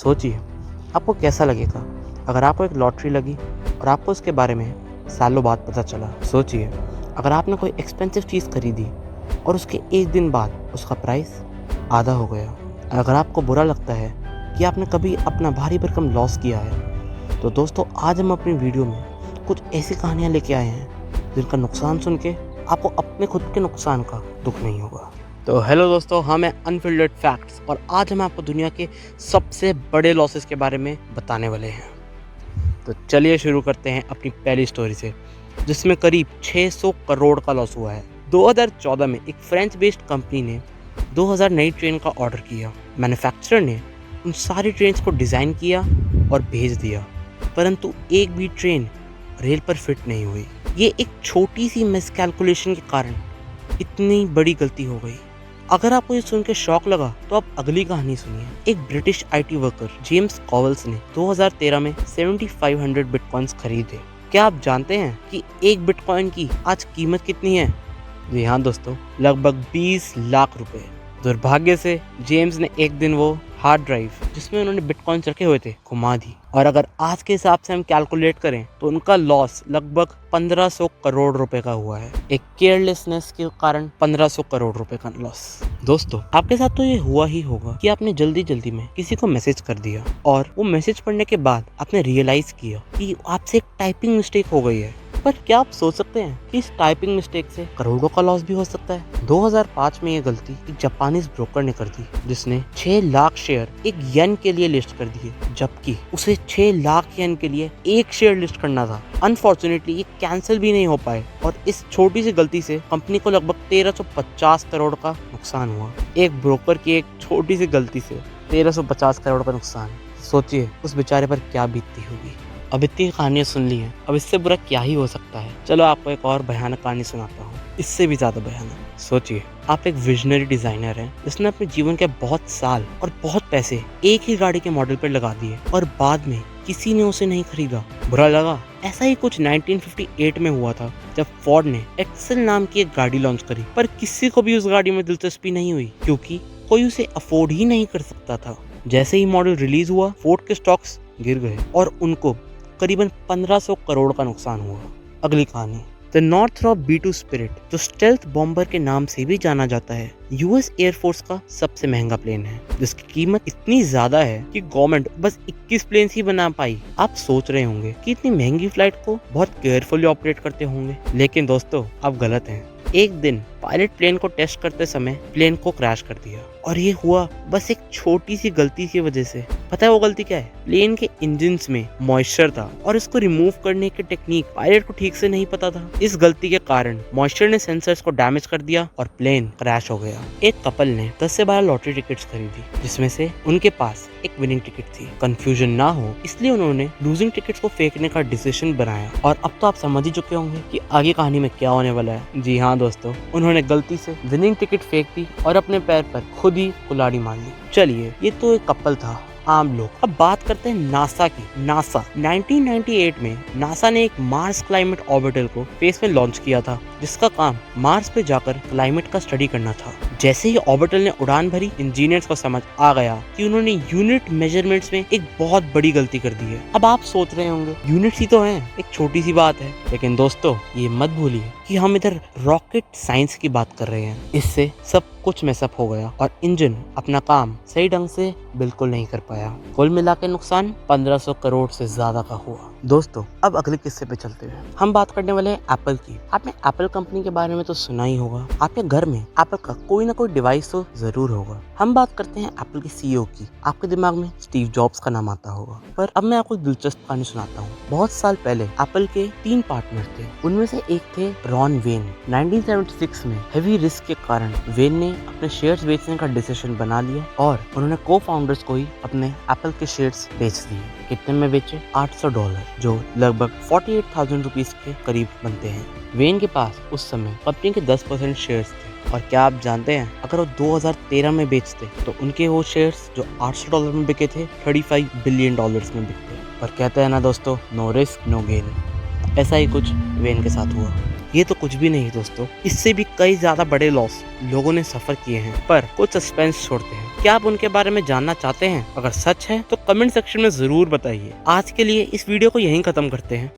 सोचिए आपको कैसा लगेगा अगर आपको एक लॉटरी लगी और आपको उसके बारे में सालों बाद पता चला। सोचिए अगर आपने कोई एक्सपेंसिव चीज़ खरीदी और उसके एक दिन बाद उसका प्राइस आधा हो गया। अगर आपको बुरा लगता है कि आपने कभी अपना भारी भरकम लॉस किया है, तो दोस्तों आज हम अपनी वीडियो में कुछ ऐसी कहानियाँ लेके आए हैं जिनका नुकसान सुन के आपको अपने खुद के नुकसान का दुख नहीं होगा। तो हेलो दोस्तों, हम हैं अनफिल्टर्ड फैक्ट्स और आज हम आपको दुनिया के सबसे बड़े लॉसेस के बारे में बताने वाले हैं। तो चलिए शुरू करते हैं अपनी पहली स्टोरी से, जिसमें करीब 600 करोड़ का लॉस हुआ है। 2014 में एक फ्रेंच बेस्ड कंपनी ने 2000 नई ट्रेन का ऑर्डर किया। मैन्युफैक्चरर ने उन सारी ट्रेन्स को डिज़ाइन किया और भेज दिया, परंतु एक भी ट्रेन रेल पर फिट नहीं हुई। ये एक छोटी सी मिसकैलकुलेशन के कारण इतनी बड़ी गलती हो गई। अगर आपको ये सुन के शॉक लगा तो आप अगली कहानी सुनिए। एक ब्रिटिश आईटी वर्कर जेम्स कॉवल्स ने 2013 में 7500 बिटकॉइंस खरीदे। क्या आप जानते हैं कि एक बिटकॉइन की आज कीमत कितनी है? जी हाँ दोस्तों, लगभग 20 लाख रुपए। दुर्भाग्य से जेम्स ने एक दिन वो हार्ड ड्राइव जिसमें उन्होंने बिटकॉइंस रखे हुए थे घुमा दी, और अगर आज के हिसाब से हम कैलकुलेट करें तो उनका लॉस लगभग 1500 करोड़ रुपए का हुआ है। एक केयरलेसनेस के कारण 1500 करोड़ रुपए का लॉस। दोस्तों आपके साथ तो ये हुआ ही होगा कि आपने जल्दी जल्दी में किसी को मैसेज कर दिया और वो मैसेज पढ़ने के बाद आपने रियलाइज किया कि आपसे एक टाइपिंग मिस्टेक हो गई है। पर क्या आप सोच सकते हैं कि इस टाइपिंग मिस्टेक से करोड़ों का लॉस भी हो सकता है? 2005 में ये गलती एक जापानीज ब्रोकर ने कर दी, जिसने 6 लाख शेयर एक येन के लिए लिस्ट कर दिए, जबकि उसे 6 लाख येन के लिए एक शेयर लिस्ट करना था। अनफॉर्चुनेटली ये कैंसिल भी नहीं हो पाए और इस छोटी सी गलती से कंपनी को लगभग 1350 करोड़ का नुकसान हुआ। एक ब्रोकर की एक छोटी सी गलती से 1350 करोड़ का नुकसान। सोचिए उस बेचारे पर क्या बीतती होगी। अब इतनी कहानियाँ सुन ली हैं, अब इससे बुरा क्या ही हो सकता है। चलो आपको एक और भयानक कहानी सुनाता हूँ, इससे भी ज़्यादा भयानक। सोचिए आप एक विजनरी डिज़ाइनर हैं जिसने अपने जीवन के बहुत साल और बहुत पैसे एक ही गाड़ी के मॉडल पर लगा दिए और बाद में किसी ने उसे नहीं खरीदा। बुरा लगा। ऐसा ही कुछ 1958 में हुआ था, जब फोर्ड ने एक्सेल नाम की एक गाड़ी लॉन्च करी, पर किसी को भी उस गाड़ी में दिलचस्पी नहीं हुई क्योंकि कोई उसे अफोर्ड ही नहीं कर सकता था। जैसे ही मॉडल रिलीज हुआ, फोर्ड के स्टॉक्स गिर गए और उनको करीबन 1500 करोड़ का नुकसान हुआ। अगली कहानी, द नॉर्थरॉप B-2 स्पिरिट, जो स्टेल्थ बॉम्बर के नाम से भी जाना जाता है, यूएस एयरफोर्स का सबसे महंगा प्लेन है, जिसकी कीमत इतनी ज्यादा है कि गवर्नमेंट बस 21 प्लेन ही बना पाई। आप सोच रहे होंगे कि इतनी महंगी फ्लाइट को बहुत केयरफुली ऑपरेट करते होंगे, लेकिन दोस्तों आप गलत हैं। एक दिन पायलट प्लेन को टेस्ट करते समय प्लेन को क्रैश कर दिया, और ये हुआ बस एक छोटी सी गलती की वजह से। पता है वो गलती क्या है? प्लेन के इंजन्स में मॉइस्चर था और इसको रिमूव करने की टेक्निक पायलट को ठीक से नहीं पता था। इस गलती के कारण मॉइस्चर ने सेंसर्स को डैमेज कर दिया और प्लेन क्रैश हो गया। एक कपल ने 10 से 12 लॉटरी टिकट्स खरीदी, जिसमें से उनके पास एक विनिंग टिकट थी। कंफ्यूजन ना हो इसलिए उन्होंने लूजिंग टिकट्स को फेंकने का डिसीजन बनाया, और अब तो आप समझ ही चुके होंगे कि आगे कहानी में क्या होने वाला है। जी हाँ दोस्तों, उन्होंने गलती से विनिंग टिकट फेंक दी और अपने पैर पर खुद ही कुल्हाड़ी मार ली। चलिए ये तो एक कपल था, आम लोग। अब बात करते हैं नासा की। नासा 1998 में नासा ने एक मार्स क्लाइमेट ऑर्बिटल को स्पेस में लॉन्च किया था, जिसका काम मार्स पे जाकर क्लाइमेट का स्टडी करना था। जैसे ही ऑर्बिटल ने उड़ान भरी, इंजीनियर्स को समझ आ गया कि उन्होंने यूनिट मेजरमेंट्स में एक बहुत बड़ी गलती कर दी है। अब आप सोच रहे होंगे यूनिट्स ही तो हैं, एक छोटी सी बात है, लेकिन दोस्तों ये मत भूलिए कि हम इधर रॉकेट साइंस की बात कर रहे हैं। इससे सब कुछ मैसअप हो गया और इंजन अपना काम सही ढंग से बिल्कुल नहीं कर पाया। कुल मिला के नुकसान 1500 करोड़ से ज्यादा का हुआ। दोस्तों अब अगले किस्से पे चलते हैं। हम बात करने वाले हैं एप्पल की। आपने एप्पल कंपनी के बारे में तो सुना ही होगा। आपके घर में एप्पल का कोई ना कोई डिवाइस तो जरूर होगा। हम बात करते हैं एप्पल के CEO की। आपके दिमाग में स्टीव जॉब्स का नाम आता होगा, पर अब मैं आपको दिलचस्प कहानी सुनाता हूँ। बहुत साल पहले एप्पल के 3 पार्टनर थे। उनमें से एक थे रॉन वेन। 1976 में हेवी रिस्क के कारण वेन ने अपने शेयर्स बेचने का डिसीजन बना लिया और उन्होंने को-फाउंडर्स को ही अपने एप्पल के शेयर्स बेच दिए। कितने में बेचे? $800, जो लगभग 48,000 रुपीज के करीब बनते हैं। वेन के पास उस समय कंपनी के 10% शेयर्स थे, और क्या आप जानते हैं अगर वो 2013 में बेचते तो उनके वो शेयर्स जो $800 में बिके थे $35 बिलियन में बिकते। पर कहते हैं ना दोस्तों, नो रिस्क नो गेन। ऐसा ही कुछ वेन के साथ हुआ। ये तो कुछ भी नहीं दोस्तों, इससे भी कई ज्यादा बड़े लॉस लोगों ने सफर किए हैं, पर कुछ सस्पेंस छोड़ते हैं। क्या आप उनके बारे में जानना चाहते हैं? अगर सच है तो कमेंट सेक्शन में जरूर बताइए। आज के लिए इस वीडियो को यहीं खत्म करते हैं।